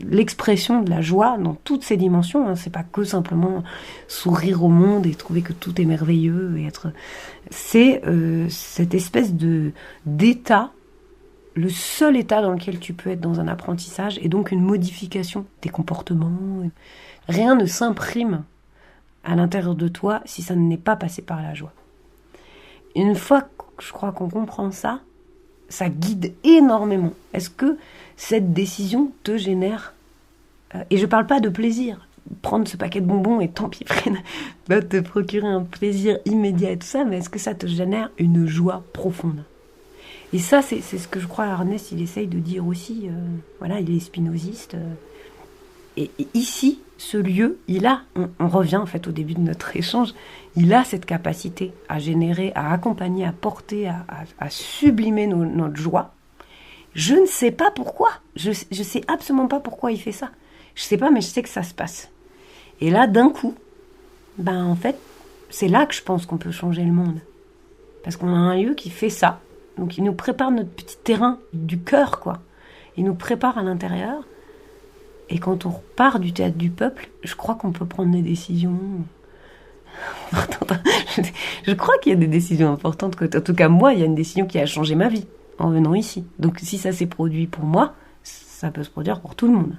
l'expression de la joie dans toutes ses dimensions. C'est pas que simplement sourire au monde et trouver que tout est merveilleux et être. C'est cette espèce d'état, le seul état dans lequel tu peux être dans un apprentissage et donc une modification des comportements. Rien ne s'imprime à l'intérieur de toi si ça n'est pas passé par la joie. Une fois que je crois qu'on comprend ça, ça guide énormément. Est-ce que cette décision te génère et je parle pas de plaisir. Prendre ce paquet de bonbons et tant pis, va te procurer un plaisir immédiat et tout ça, mais est-ce que ça te génère une joie profonde ? Et ça, c'est ce que je crois Arne Næss, il essaye de dire aussi. Voilà, il est spinoziste. Et ici, ce lieu, on revient en fait au début de notre échange, il a cette capacité à générer, à accompagner, à porter, à sublimer notre joie. Je ne sais pas pourquoi. Je sais absolument pas pourquoi il fait ça. Je sais pas, mais je sais que ça se passe. Et là, d'un coup, en fait, c'est là que je pense qu'on peut changer le monde. Parce qu'on a un lieu qui fait ça. Donc il nous prépare notre petit terrain du cœur, quoi. Il nous prépare à l'intérieur. Et quand on repart du théâtre du peuple, je crois qu'on peut prendre des décisions. Je crois qu'il y a des décisions importantes. En tout cas, moi, il y a une décision qui a changé ma vie en venant ici. Donc si ça s'est produit pour moi, ça peut se produire pour tout le monde.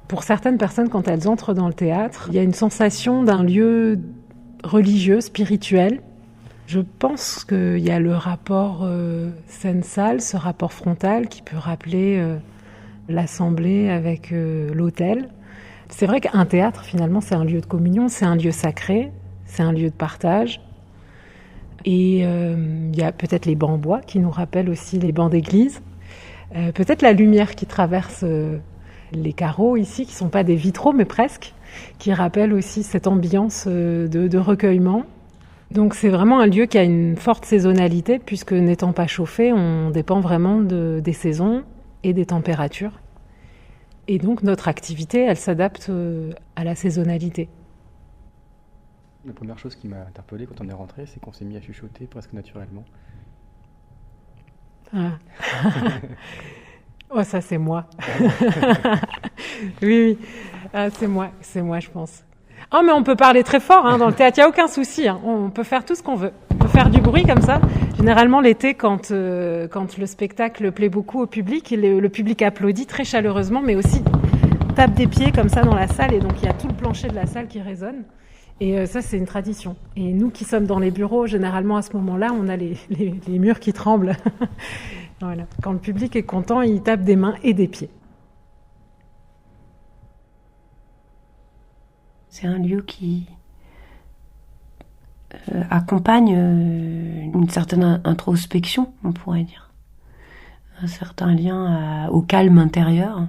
Pour certaines personnes, quand elles entrent dans le théâtre, il y a une sensation d'un lieu religieux, spirituel. Je pense qu'il y a le rapport scène-salle, ce rapport frontal qui peut rappeler l'assemblée avec l'autel. C'est vrai qu'un théâtre, finalement, c'est un lieu de communion, c'est un lieu sacré, c'est un lieu de partage. Et il y a peut-être les bancs en bois qui nous rappellent aussi les bancs d'église. Peut-être la lumière qui traverse les carreaux ici, qui ne sont pas des vitraux, mais presque, qui rappellent aussi cette ambiance de recueillement. Donc c'est vraiment un lieu qui a une forte saisonnalité, puisque n'étant pas chauffé, on dépend vraiment des saisons et des températures. Et donc notre activité, elle s'adapte à la saisonnalité. La première chose qui m'a interpellé quand on est rentré, c'est qu'on s'est mis à chuchoter presque naturellement. Ah. Oh, ça c'est moi. Oui. Ah, c'est moi, je pense. Oh, mais on peut parler très fort dans le théâtre, il n'y a aucun souci. On peut faire tout ce qu'on veut. On peut faire du bruit comme ça. Généralement, l'été, quand le spectacle plaît beaucoup au public, le public applaudit très chaleureusement, mais aussi tape des pieds comme ça dans la salle. Et donc, il y a tout le plancher de la salle qui résonne. Et ça, c'est une tradition. Et nous qui sommes dans les bureaux, généralement, à ce moment-là, on a les murs qui tremblent. Voilà. Quand le public est content, il tape des mains et des pieds. C'est un lieu qui accompagne une certaine introspection, on pourrait dire. Un certain lien au calme intérieur.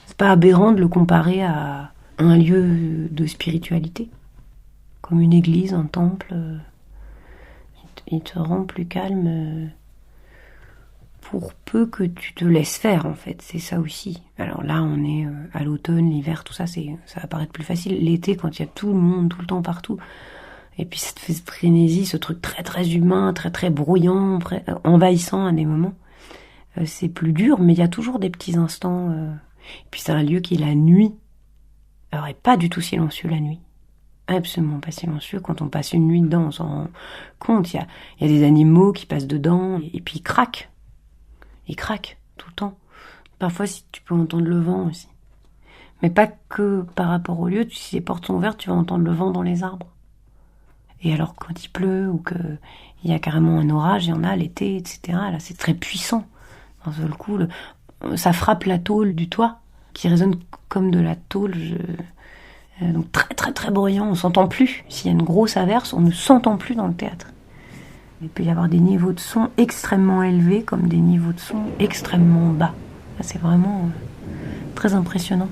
C'est pas aberrant de le comparer à un lieu de spiritualité, comme une église, un temple. Il te rend plus calme pour peu que tu te laisses faire, en fait. C'est ça aussi. Alors là, on est à l'automne, l'hiver, tout ça, ça va paraître plus facile. L'été, quand il y a tout le monde, tout le temps, partout. Et puis cette frénésie, ce truc très très humain, très très bruyant, envahissant à des moments. C'est plus dur, mais il y a toujours des petits instants. Et puis c'est un lieu qui est la nuit. Alors, il n'est pas du tout silencieux la nuit. Absolument pas silencieux. Quand on passe une nuit dedans, on s'en rend compte. Il y a des animaux qui passent dedans, et puis ils craquent. Ils craquent tout le temps. Parfois, si tu peux entendre le vent aussi. Mais pas que par rapport au lieu. Si les portes sont ouvertes, tu vas entendre le vent dans les arbres. Et alors, quand il pleut ou qu'il y a carrément un orage, il y en a l'été, etc. Là, c'est très puissant. D'un seul coup, ça frappe la tôle du toit, qui résonne comme de la tôle. Donc très très très bruyant. On s'entend plus. S'il y a une grosse averse, on ne s'entend plus dans le théâtre. Il peut y avoir des niveaux de son extrêmement élevés comme des niveaux de son extrêmement bas. Ça, c'est vraiment très impressionnant.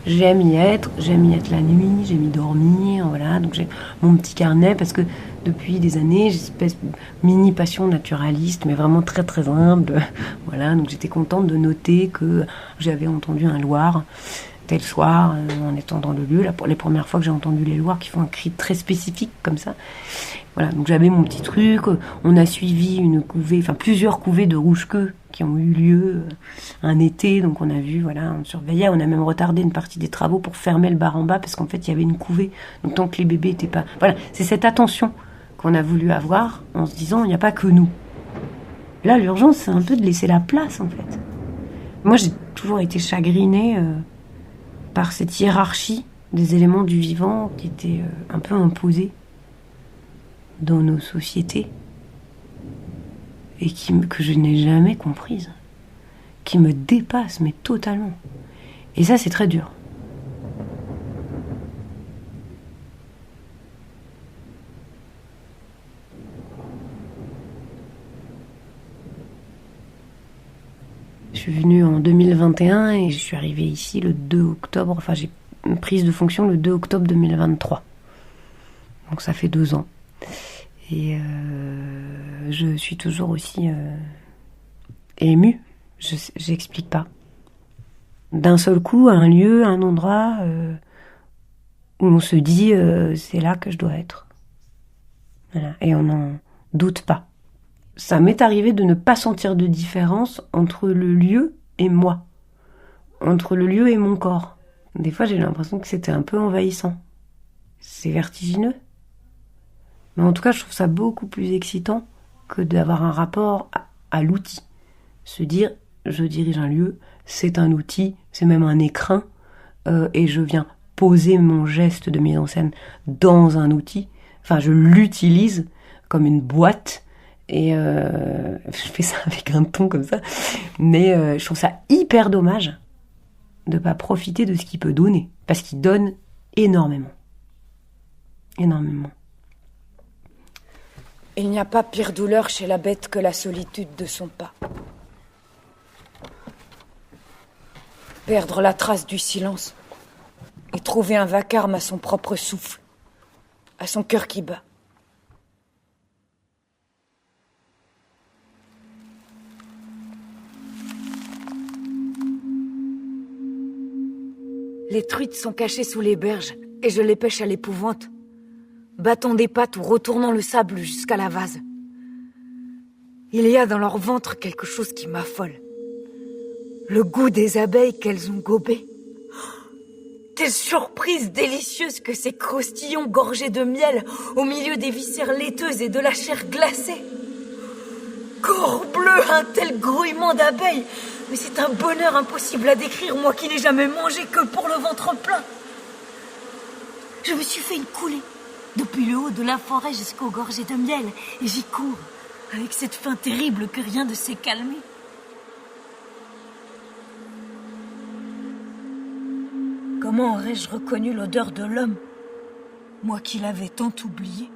J'aime y être la nuit, j'aime y dormir, voilà. Donc j'ai mon petit carnet parce que depuis des années, j'ai une espèce de mini passion naturaliste, mais vraiment très très humble. Voilà, donc j'étais contente de noter que j'avais entendu un loir tel soir en étant dans le lieu. Là, pour les premières fois que j'ai entendu les loirs qui font un cri très spécifique comme ça. Voilà, donc j'avais mon petit truc. On a suivi plusieurs couvées de rouge-queue qui ont eu lieu un été, donc on a vu, voilà, on surveillait, on a même retardé une partie des travaux pour fermer le bar en bas parce qu'en fait il y avait une couvée, donc tant que les bébés étaient pas... Voilà, c'est cette attention qu'on a voulu avoir en se disant il n'y a pas que nous. Là, l'urgence, c'est un peu de laisser la place en fait. Moi, j'ai toujours été chagrinée par cette hiérarchie des éléments du vivant qui était un peu imposée dans nos sociétés. Et que je n'ai jamais comprise, qui me dépasse, mais totalement. Et ça, c'est très dur. Je suis venue en 2021 et je suis arrivée ici le 2 octobre, enfin j'ai une prise de fonction le 2 octobre 2023. Donc ça fait 2 ans. Et je suis toujours aussi émue. J'explique pas. D'un seul coup, un lieu, un endroit où on se dit c'est là que je dois être. Voilà. Et on n'en doute pas. Ça m'est arrivé de ne pas sentir de différence entre le lieu et moi. Entre le lieu et mon corps. Des fois, j'ai l'impression que c'était un peu envahissant. C'est vertigineux. Mais en tout cas, je trouve ça beaucoup plus excitant que d'avoir un rapport à l'outil. Se dire, je dirige un lieu, c'est un outil, c'est même un écrin, et je viens poser mon geste de mise en scène dans un outil. Enfin, je l'utilise comme une boîte, et je fais ça avec un ton comme ça. Mais je trouve ça hyper dommage de pas profiter de ce qu'il peut donner, parce qu'il donne énormément. Énormément. Il n'y a pas pire douleur chez la bête que la solitude de son pas. Perdre la trace du silence et trouver un vacarme à son propre souffle, à son cœur qui bat. Les truites sont cachées sous les berges et je les pêche à l'épouvante, battant des pattes ou retournant le sable jusqu'à la vase. Il y a dans leur ventre quelque chose qui m'affole. Le goût des abeilles qu'elles ont gobées. Quelle surprise délicieuse que ces croustillons gorgés de miel au milieu des viscères laiteuses et de la chair glacée. Corps bleu, un tel grouillement d'abeilles. Mais c'est un bonheur impossible à décrire, moi qui n'ai jamais mangé que pour le ventre plein. Je me suis fait une coulée, depuis le haut de la forêt jusqu'aux gorgées de miel, et j'y cours, avec cette faim terrible que rien ne sait calmer. Comment aurais-je reconnu l'odeur de l'homme, moi qui l'avais tant oublié?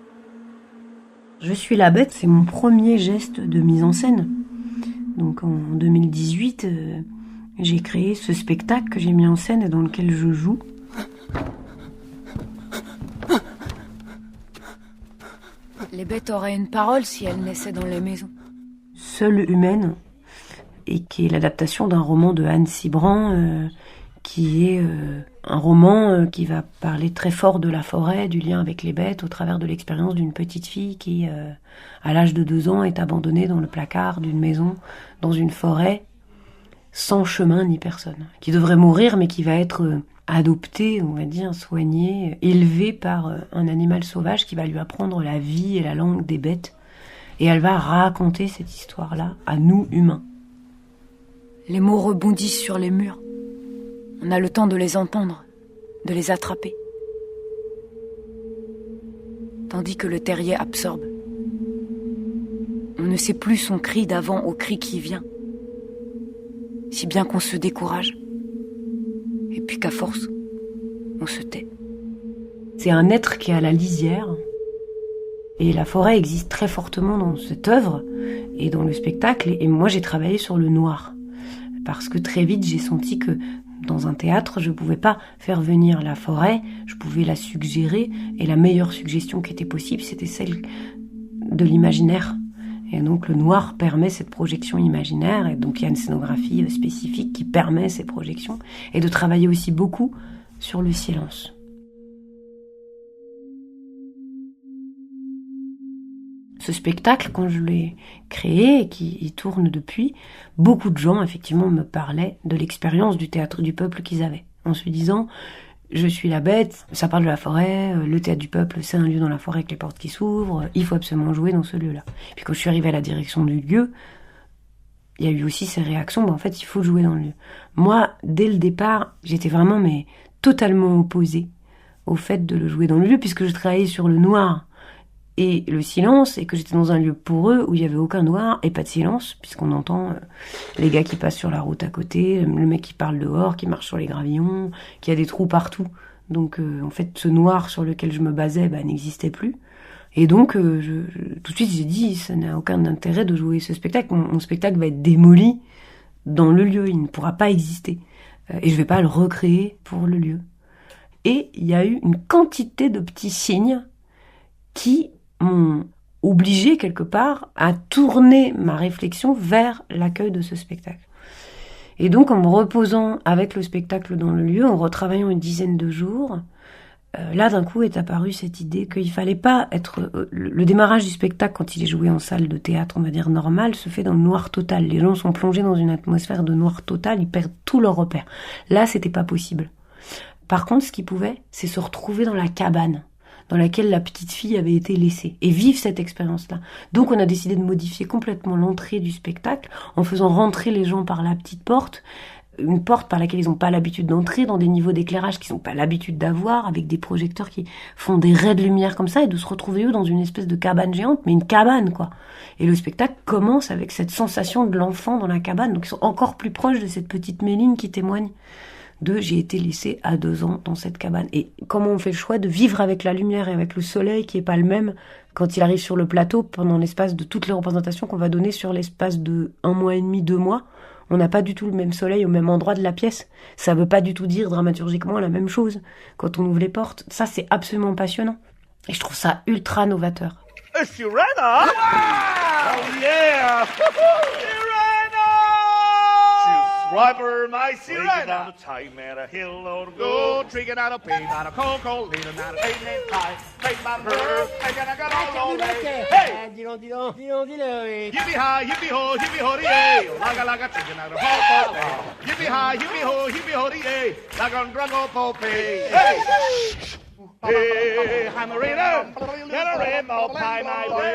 Je suis la bête, c'est mon premier geste de mise en scène. Donc en 2018, j'ai créé ce spectacle que j'ai mis en scène et dans lequel je joue. Les bêtes auraient une parole si elles naissaient dans les maisons. Seule humaine, et qui est l'adaptation d'un roman de Anne Cibran, qui est un roman qui va parler très fort de la forêt, du lien avec les bêtes, au travers de l'expérience d'une petite fille qui, à l'âge de 2 ans, est abandonnée dans le placard d'une maison, dans une forêt, sans chemin ni personne, qui devrait mourir, mais qui va être adoptée, on va dire, soignée, élevée par un animal sauvage qui va lui apprendre la vie et la langue des bêtes. Et elle va raconter cette histoire-là à nous, humains. Les mots rebondissent sur les murs. On a le temps de les entendre, de les attraper. Tandis que le terrier absorbe. On ne sait plus son cri d'avant au cri qui vient. Si bien qu'on se décourage. Et puis qu'à force, on se tait. C'est un être qui est à la lisière. Et la forêt existe très fortement dans cette œuvre et dans le spectacle. Et moi, j'ai travaillé sur le noir. Parce que très vite, j'ai senti que dans un théâtre, je pouvais pas faire venir la forêt, je pouvais la suggérer, et la meilleure suggestion qui était possible, c'était celle de l'imaginaire. Et donc le noir permet cette projection imaginaire, et donc il y a une scénographie spécifique qui permet ces projections, et de travailler aussi beaucoup sur le silence. Ce spectacle, quand je l'ai créé et qui y tourne depuis, beaucoup de gens, effectivement, me parlaient de l'expérience du théâtre du peuple qu'ils avaient. En se disant, je suis la bête, ça parle de la forêt, le théâtre du peuple, c'est un lieu dans la forêt avec les portes qui s'ouvrent, il faut absolument jouer dans ce lieu-là. Puis quand je suis arrivée à la direction du lieu, il y a eu aussi ces réactions, en fait, il faut jouer dans le lieu. Moi, dès le départ, j'étais vraiment, totalement opposée au fait de le jouer dans le lieu, puisque je travaillais sur le noir et le silence, et que j'étais dans un lieu pour eux où il y avait aucun noir et pas de silence, puisqu'on entend les gars qui passent sur la route à côté, le mec qui parle dehors, qui marche sur les gravillons, qu'il y a des trous partout. Donc en fait, ce noir sur lequel je me basais n'existait plus. Et donc tout de suite j'ai dit, ça n'a aucun intérêt de jouer ce spectacle. Mon spectacle va être démoli dans le lieu, il ne pourra pas exister. Et je vais pas le recréer pour le lieu. Et il y a eu une quantité de petits signes qui m'ont obligé quelque part à tourner ma réflexion vers l'accueil de ce spectacle. Et donc en me reposant avec le spectacle dans le lieu, en retravaillant une dizaine de jours, là d'un coup est apparue cette idée qu'il fallait pas être... le démarrage du spectacle, quand il est joué en salle de théâtre, on va dire normal, se fait dans le noir total. Les gens sont plongés dans une atmosphère de noir total, ils perdent tous leurs repères. Là, c'était pas possible. Par contre, ce qu'ils pouvaient, c'est se retrouver dans la cabane dans laquelle la petite fille avait été laissée, et vivre cette expérience-là. Donc on a décidé de modifier complètement l'entrée du spectacle, en faisant rentrer les gens par la petite porte, une porte par laquelle ils n'ont pas l'habitude d'entrer, dans des niveaux d'éclairage qu'ils n'ont pas l'habitude d'avoir, avec des projecteurs qui font des raies de lumière comme ça, et de se retrouver eux dans une espèce de cabane géante, mais une cabane quoi. Et le spectacle commence avec cette sensation de l'enfant dans la cabane, donc ils sont encore plus proches de cette petite Méline qui témoigne j'ai été laissée à 2 ans dans cette cabane. Et comment on fait le choix de vivre avec la lumière et avec le soleil qui est pas le même quand il arrive sur le plateau pendant l'espace de toutes les représentations qu'on va donner sur l'espace de 1 mois et demi, 2 mois. On n'a pas du tout le même soleil au même endroit de la pièce. Ça veut pas du tout dire dramaturgiquement la même chose quand on ouvre les portes. Ça, c'est absolument passionnant. Et je trouve ça ultra novateur. Sirena! Wow! Oh yeah! Sirena! She's Swiper, my Sirena! Down the time at a hill on go, drinking out a pig, out a cocoa, leaning out a eight and pie, make my bird, I got all day. Hey! Dis-le. Yippee ho, yay! Laga, chicken out a ho, yippee ho, yay! Laga, drago, pope, hey! Hey, I'm a reader, get a rainbow pie my way.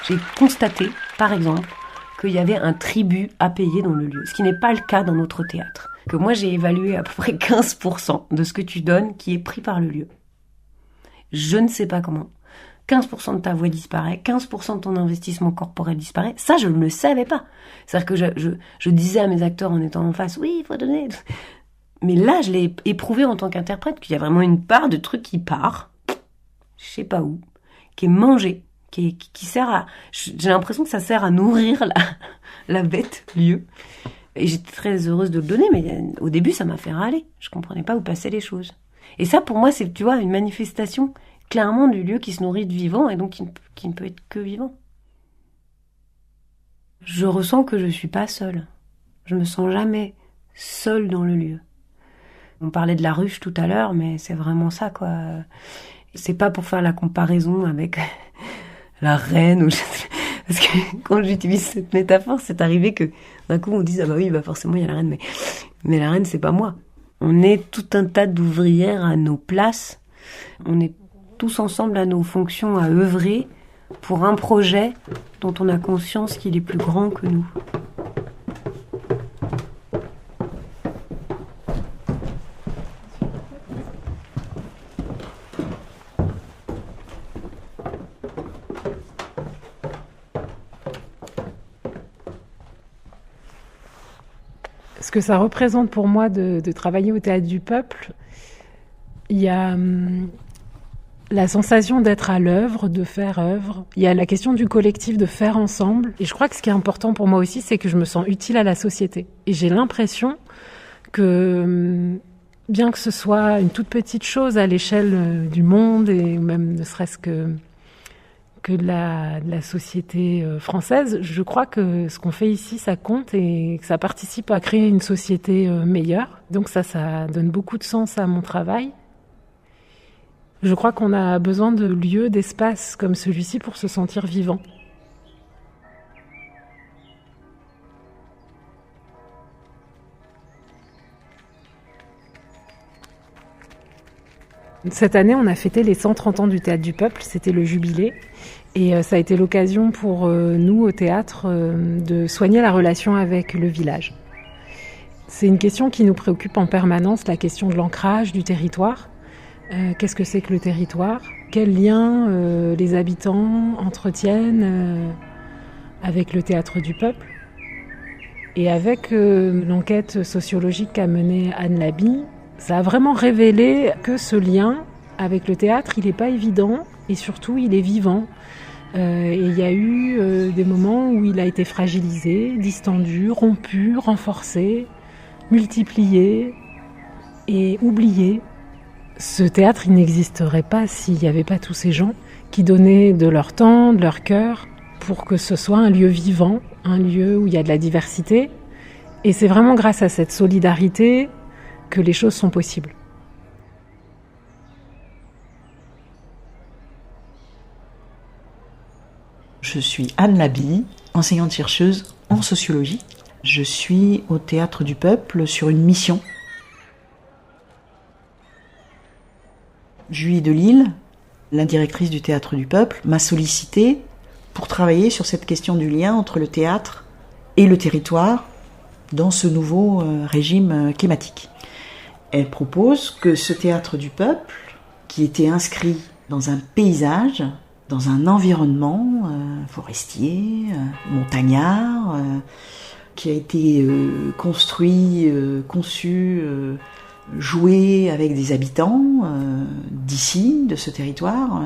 J'ai constaté, par exemple, qu'il y avait un tribut à payer dans le lieu, ce qui n'est pas le cas dans notre théâtre. Que moi j'ai évalué à peu près 15% de ce que tu donnes qui est pris par le lieu. Je ne sais pas comment. 15% de ta voix disparaît, 15% de ton investissement corporel disparaît. Ça, je ne le savais pas. C'est-à-dire que je disais à mes acteurs en étant en face, oui, il faut donner. Mais là, je l'ai éprouvé en tant qu'interprète, qu'il y a vraiment une part de truc qui part, je sais pas où, qui est mangé, qui sert à... J'ai l'impression que ça sert à nourrir la bête lieu. Et j'étais très heureuse de le donner, mais au début, ça m'a fait râler. Je comprenais pas où passaient les choses. Et ça, pour moi, c'est, tu vois, une manifestation clairement du lieu qui se nourrit de vivant et donc qui ne peut être que vivant. Je ressens que je suis pas seule. Je me sens jamais seule dans le lieu. On parlait de la ruche tout à l'heure, mais c'est vraiment ça, quoi. C'est pas pour faire la comparaison avec la reine ou parce que quand j'utilise cette métaphore, c'est arrivé que d'un coup on dise ah bah oui, bah forcément il y a la reine, mais la reine c'est pas moi. On est tout un tas d'ouvrières à nos places. On est tous ensemble à nos fonctions à œuvrer pour un projet dont on a conscience qu'il est plus grand que nous. Ce que ça représente pour moi de travailler au Théâtre du Peuple, il y a la sensation d'être à l'œuvre, de faire œuvre. Il y a la question du collectif, de faire ensemble. Et je crois que ce qui est important pour moi aussi, c'est que je me sens utile à la société. Et j'ai l'impression que, bien que ce soit une toute petite chose à l'échelle du monde, et même ne serait-ce que de la société française, je crois que ce qu'on fait ici, ça compte et que ça participe à créer une société meilleure. Donc ça donne beaucoup de sens à mon travail. Je crois qu'on a besoin de lieux, d'espaces comme celui-ci pour se sentir vivant. Cette année, on a fêté les 130 ans du Théâtre du Peuple, c'était le jubilé. Et ça a été l'occasion pour nous, au théâtre, de soigner la relation avec le village. C'est une question qui nous préoccupe en permanence, la question de l'ancrage du territoire. Qu'est-ce que c'est que le territoire ? Quels liens les habitants entretiennent avec le Théâtre du Peuple ? Et avec l'enquête sociologique qu'a menée Anne Laby, ça a vraiment révélé que ce lien avec le théâtre, il n'est pas évident et surtout il est vivant. Et il y a eu des moments où il a été fragilisé, distendu, rompu, renforcé, multiplié et oublié. Ce théâtre, il n'existerait pas s'il n'y avait pas tous ces gens qui donnaient de leur temps, de leur cœur, pour que ce soit un lieu vivant, un lieu où il y a de la diversité. Et c'est vraiment grâce à cette solidarité que les choses sont possibles. Je suis Anne Laby, enseignante-chercheuse en sociologie. Je suis au Théâtre du Peuple sur une mission. Julie Delisle, la directrice du Théâtre du Peuple, m'a sollicitée pour travailler sur cette question du lien entre le théâtre et le territoire dans ce nouveau régime climatique. Elle propose que ce Théâtre du Peuple, qui était inscrit dans un paysage, dans un environnement forestier, montagnard, qui a été construit, conçu, joué avec des habitants d'ici, de ce territoire,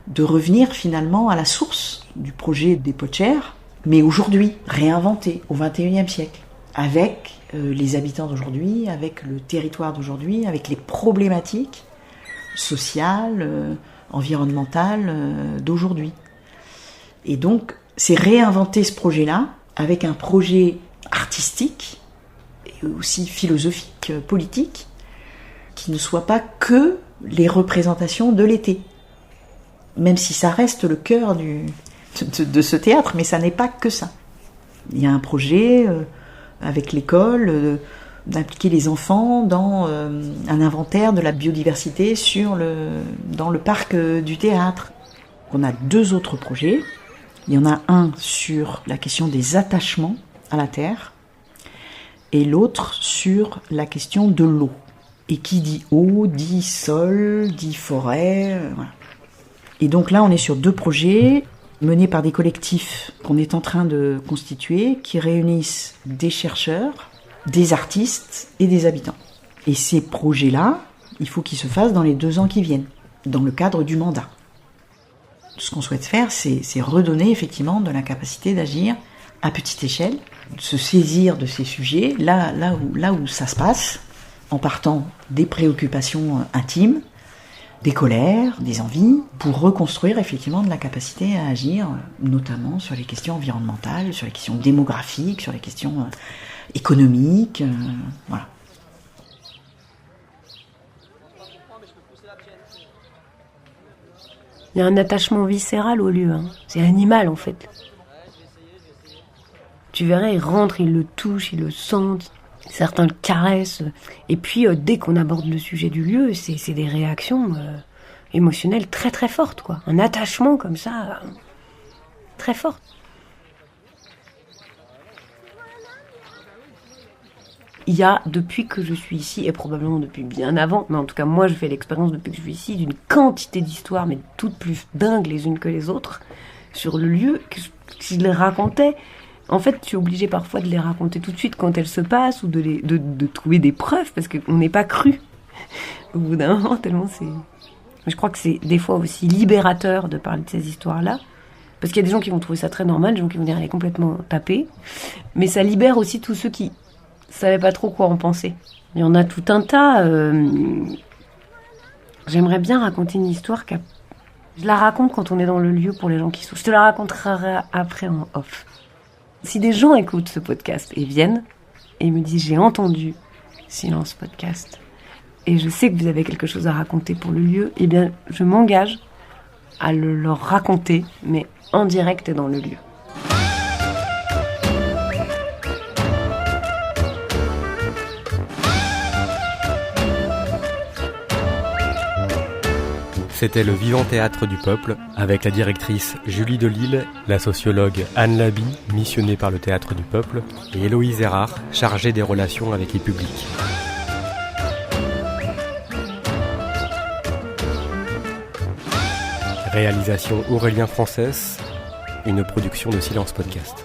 de revenir finalement à la source du projet des pots de chair, mais aujourd'hui, réinventé au XXIe siècle, avec les habitants d'aujourd'hui, avec le territoire d'aujourd'hui, avec les problématiques sociales, environnementales d'aujourd'hui. Et donc, c'est réinventer ce projet-là avec un projet artistique et aussi philosophique, politique, qui ne soit pas que les représentations de l'été. Même si ça reste le cœur de ce théâtre, mais ça n'est pas que ça. Il y a un projet avec l'école d'impliquer les enfants dans un inventaire de la biodiversité dans le parc du théâtre. On a 2 autres projets. Il y en a un sur la question des attachements à la terre et l'autre sur la question de l'eau. Et qui dit eau, dit sol, dit forêt, voilà. Et donc là, on est sur 2 projets menés par des collectifs qu'on est en train de constituer, qui réunissent des chercheurs, des artistes et des habitants. Et ces projets-là, il faut qu'ils se fassent dans les 2 ans qui viennent, dans le cadre du mandat. Ce qu'on souhaite faire, c'est redonner effectivement de la capacité d'agir à petite échelle, de se saisir de ces sujets, là où ça se passe, en partant des préoccupations intimes, des colères, des envies, pour reconstruire effectivement de la capacité à agir, notamment sur les questions environnementales, sur les questions démographiques, sur les questions économiques, voilà. Il y a un attachement viscéral au lieu, hein. C'est animal en fait. Tu verrais, ils rentrent, ils le touchent, ils le sentent, certains le caressent. Et puis dès qu'on aborde le sujet du lieu, c'est des réactions émotionnelles très très fortes, quoi. Un attachement comme ça, très fort. Il y a, depuis que je suis ici, et probablement depuis bien avant, mais en tout cas moi je fais l'expérience depuis que je suis ici, d'une quantité d'histoires, mais toutes plus dingues les unes que les autres, sur le lieu, que je les racontais. En fait, je suis obligée parfois de les raconter tout de suite quand elles se passent, ou de trouver des preuves, parce qu'on n'est pas cru. Au bout d'un moment, tellement c'est... Je crois que c'est des fois aussi libérateur de parler de ces histoires-là, parce qu'il y a des gens qui vont trouver ça très normal, des gens qui vont dire elle est complètement tapée, mais ça libère aussi tous ceux qui savaient pas trop quoi en penser. Il y en a tout un tas. J'aimerais bien raconter une histoire je la raconte quand on est dans le lieu pour les gens qui souffrent. Je te la raconterai après en off. Si des gens écoutent ce podcast et viennent et me disent j'ai entendu Silence Podcast et je sais que vous avez quelque chose à raconter pour le lieu, eh bien je m'engage à le leur raconter, mais en direct et dans le lieu. C'était le Vivant Théâtre du Peuple, avec la directrice Julie Delisle, la sociologue Anne Laby, missionnée par le Théâtre du Peuple, et Héloïse Erard, chargée des relations avec les publics. Réalisation Aurélien Frances, une production de Silence Podcast.